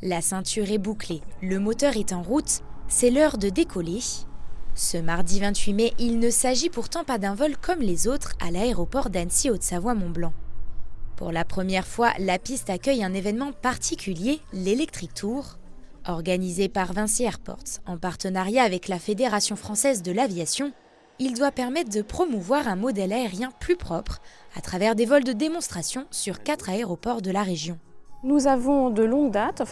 La ceinture est bouclée, le moteur est en route, c'est l'heure de décoller. Ce mardi 28 mai, il ne s'agit pourtant pas d'un vol comme les autres à l'aéroport d'Annecy-Haute-Savoie-Mont-Blanc. Pour la première fois, la piste accueille un événement particulier, l'Electric Tour. Organisé par Vinci Airports en partenariat avec la Fédération française de l'aviation, il doit permettre de promouvoir un modèle aérien plus propre à travers des vols de démonstration sur 4 aéroports de la région. Nous avons de longue date,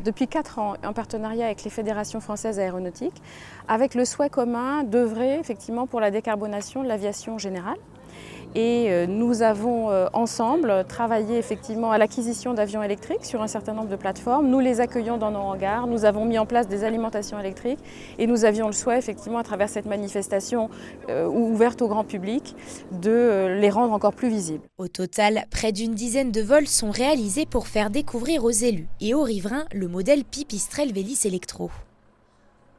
depuis 4 ans, un partenariat avec les fédérations françaises aéronautiques, avec le souhait commun d'œuvrer effectivement pour la décarbonation de l'aviation générale. Et nous avons ensemble travaillé effectivement à l'acquisition d'avions électriques sur un certain nombre de plateformes. Nous les accueillons dans nos hangars, nous avons mis en place des alimentations électriques et nous avions le souhait effectivement à travers cette manifestation ouverte au grand public de les rendre encore plus visibles. Au total, près d'une dizaine de vols sont réalisés pour faire découvrir aux élus et aux riverains le modèle Pipistrel Vélis Electro.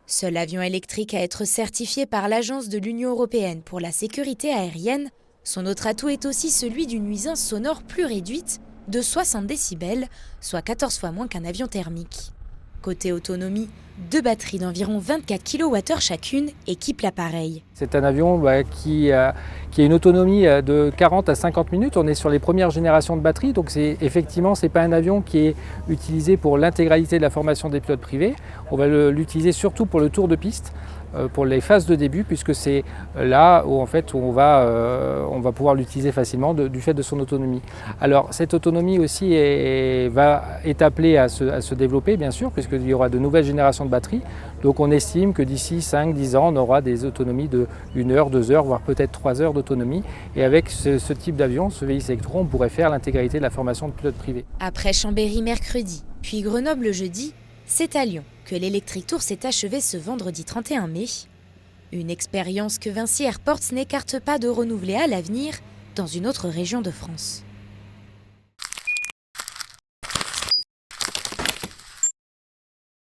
Seul avion électrique à être certifié par l'Agence de l'Union européenne pour la sécurité aérienne, son autre atout est aussi celui d'une nuisance sonore plus réduite de 60 décibels, soit 14 fois moins qu'un avion thermique. Côté autonomie, 2 batteries d'environ 24 kWh chacune équipent l'appareil. C'est un avion qui a une autonomie de 40 à 50 minutes. On est sur les premières générations de batteries, donc effectivement, ce n'est pas un avion qui est utilisé pour l'intégralité de la formation des pilotes privés. On va l'utiliser surtout pour le tour de piste, pour les phases de début, puisque c'est là où en fait on va pouvoir l'utiliser facilement du fait de son autonomie. Alors cette autonomie aussi est appelée à se développer bien sûr, puisqu'il y aura de nouvelles générations de batteries. Donc on estime que d'ici 5-10 ans, on aura des autonomies de 1 heure, 2 heures, voire peut-être 3 heures d'autonomie. Et avec ce type d'avion, ce Vélis Electro, on pourrait faire l'intégralité de la formation de pilote privé. Après Chambéry mercredi, puis Grenoble jeudi, c'est à Lyon que l'Electric Tour s'est achevé ce vendredi 31 mai. Une expérience que Vinci Airports n'écarte pas de renouveler à l'avenir dans une autre région de France.